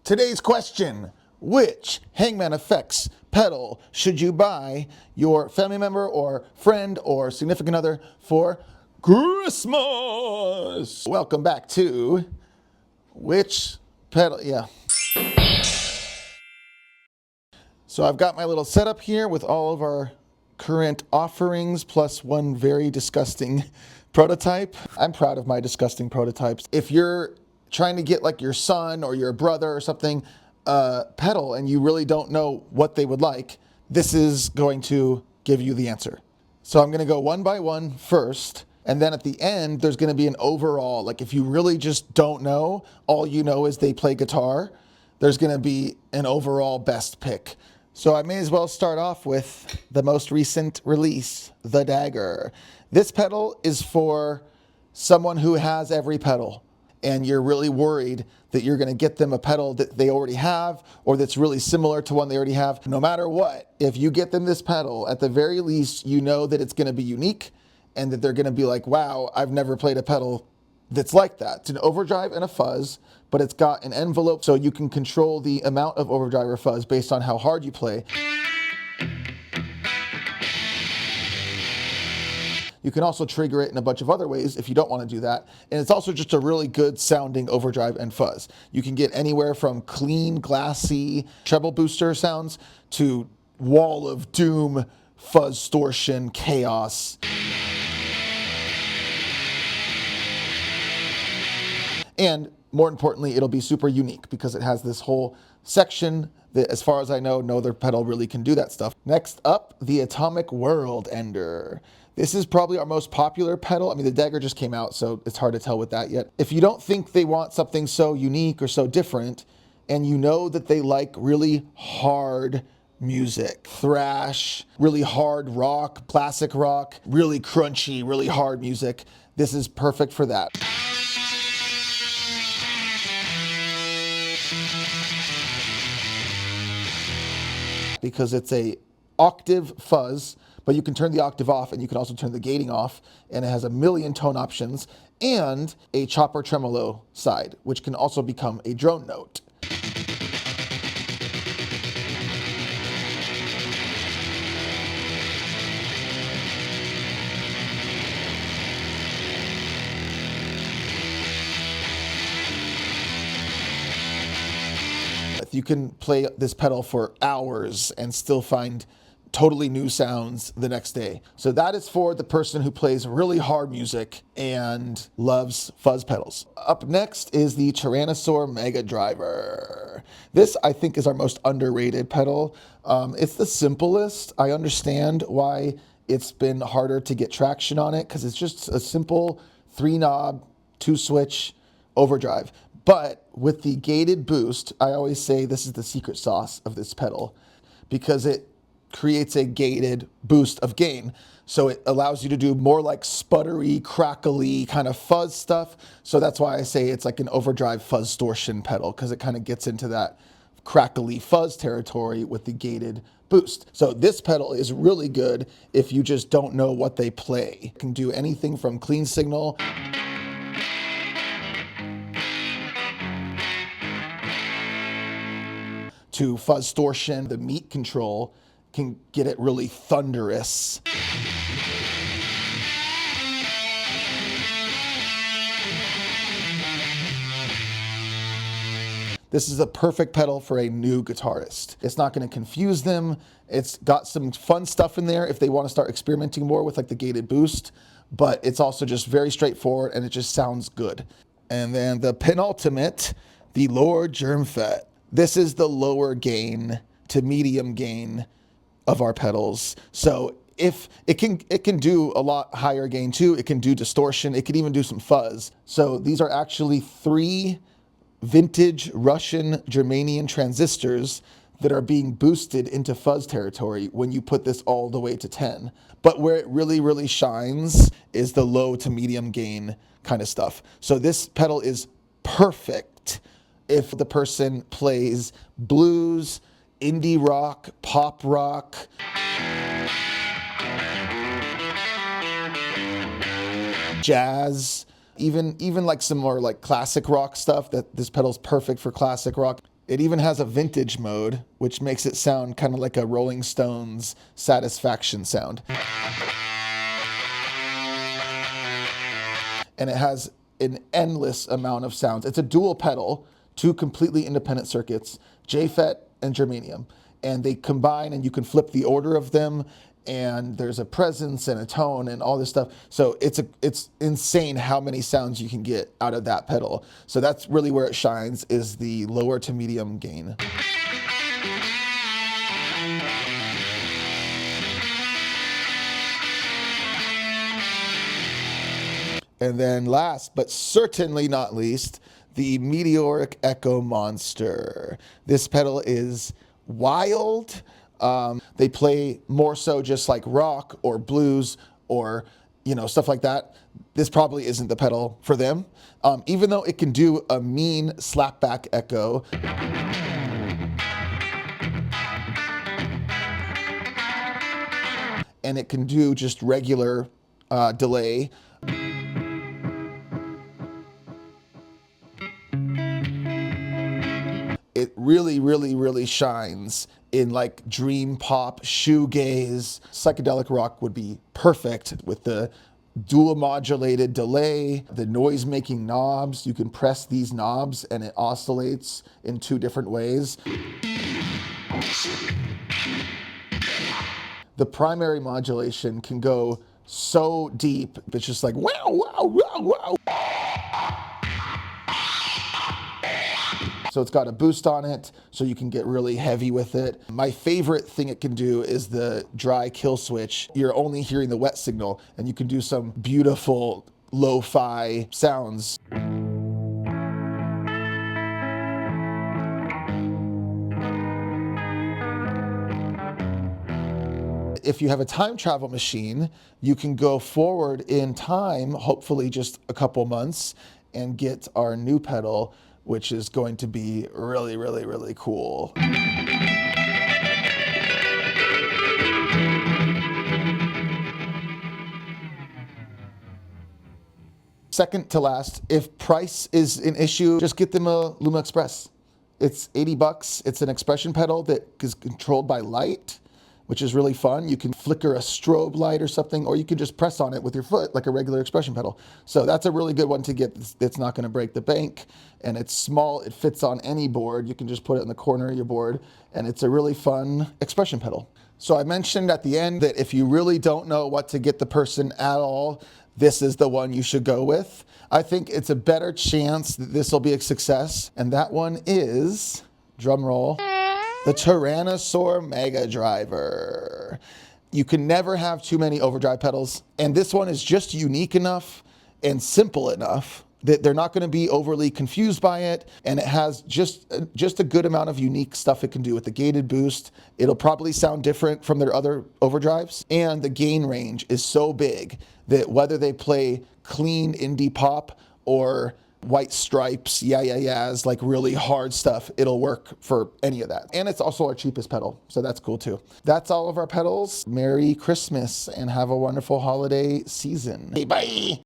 Today's question: which Hangman Effects pedal should you buy your family member or friend or significant other for Christmas? Welcome back to which pedal, So I've got my little setup here with all of our current offerings plus one very disgusting prototype. I'm proud of my disgusting prototypes. If you're trying to get like your son or your brother or something pedal and you really don't know what they would like, this is going to give you the answer. So I'm going to go one by one first, and then at the end there's going to be an overall, like if you really just don't know, all you know is they play guitar, there's going to be an overall best pick. So I may as well start off with the most recent release, the Dagger. This pedal is for someone who has every pedal, and you're really worried that you're going to get them a pedal that they already have or that's really similar to one they already have. No matter what, if you get them this pedal, at the very least, you know that it's going to be unique and that they're going to be like, wow, I've never played a pedal that's like that. It's an overdrive and a fuzz, but it's got an envelope so you can control the amount of overdrive or fuzz based on how hard you play. You can also trigger it in a bunch of other ways if you don't want to do that. And it's also just a really good sounding overdrive and fuzz. You can get anywhere from clean, glassy treble booster sounds to wall of doom, fuzz distortion, chaos. And more importantly, it'll be super unique because it has this whole section that, as far as I know, no other pedal really can do that stuff. Next up, the Atomic World Ender. This is probably our most popular pedal. I mean, the Dagger just came out, so it's hard to tell with that yet. If you don't think they want something so unique or so different, and you know that they like really hard music, thrash, really hard rock, classic rock, really crunchy, really hard music, this is perfect for that. Because it's a octave fuzz, but you can turn the octave off and you can also turn the gating off, and it has a million tone options and a chopper tremolo side, which can also become a drone note. You can play this pedal for hours and still find totally new sounds the next day. So that is for the person who plays really hard music and loves fuzz pedals. Up next is the Tyrannosaur Mega Driver. This, I think, is our most underrated pedal. It's the simplest. I understand why it's been harder to get traction on it because it's just a simple 3-knob, 2-switch overdrive. But with the gated boost, I always say this is the secret sauce of this pedal because it creates a gated boost of gain. So it allows you to do more like sputtery, crackly kind of fuzz stuff. So that's why I say it's like an overdrive fuzz distortion pedal, because it kind of gets into that crackly fuzz territory with the gated boost. So this pedal is really good if you just don't know what they play. It can do anything from clean signal to fuzz distortion. The meat control can get it really thunderous. This is a perfect pedal for a new guitarist. It's not going to confuse them. It's got some fun stuff in there if they want to start experimenting more with like the gated boost, but it's also just very straightforward and it just sounds good. And then the penultimate, the Lord Germfet. This is the lower gain to medium gain of our pedals. So if it can do a lot higher gain too. It can do distortion. It can even do some fuzz. So these are actually 3 vintage Russian Germanian transistors that are being boosted into fuzz territory when you put this all the way to 10. But where it really, really shines is the low to medium gain kind of stuff. So this pedal is perfect if the person plays blues, indie rock, pop rock, jazz, even like some more like classic rock stuff. That this pedal's perfect for classic rock. It even has a vintage mode, which makes it sound kind of like a Rolling Stones Satisfaction sound. And it has an endless amount of sounds. It's a dual pedal, two completely independent circuits, JFET and germanium. And they combine and you can flip the order of them, and there's a presence and a tone and all this stuff. So it's insane how many sounds you can get out of that pedal. So that's really where it shines, is the lower to medium gain. And then last, but certainly not least, the Meteoric Echo Monster. This pedal is wild. They play more so just like rock or blues or, stuff like that. This probably isn't the pedal for them. Even though it can do a mean slapback echo. And it can do just regular delay. It really, really, really shines in like dream pop, shoegaze. Psychedelic rock would be perfect with the dual modulated delay, the noise making knobs. You can press these knobs and it oscillates in two different ways. The primary modulation can go so deep, it's just like wow, wow, wow, wow. So it's got a boost on it, so you can get really heavy with it. My favorite thing it can do is the dry kill switch. You're only hearing the wet signal, and you can do some beautiful lo-fi sounds. If you have a time travel machine, you can go forward in time, hopefully just a couple months, and get our new pedal, which is going to be really, really, really cool. Second to last, if price is an issue, just get them a Luma Express. It's $80. It's an expression pedal that is controlled by light, which is really fun. You can flicker a strobe light or something, or you can just press on it with your foot like a regular expression pedal. So that's a really good one to get. It's not gonna break the bank, and it's small. It fits on any board. You can just put it in the corner of your board, and it's a really fun expression pedal. So I mentioned at the end that if you really don't know what to get the person at all, this is the one you should go with. I think it's a better chance that this will be a success, and that one is, drum roll, the Tyrannosaur Mega Driver. You can never have too many overdrive pedals, and this one is just unique enough and simple enough that they're not going to be overly confused by it, and it has just a good amount of unique stuff it can do with the gated boost. It'll probably sound different from their other overdrives, and the gain range is so big that whether they play clean indie pop or White Stripes, yeahs, like really hard stuff, it'll work for any of that. And it's also our cheapest pedal, so that's cool too. That's all of our pedals. Merry Christmas and have a wonderful holiday season. Hey, bye!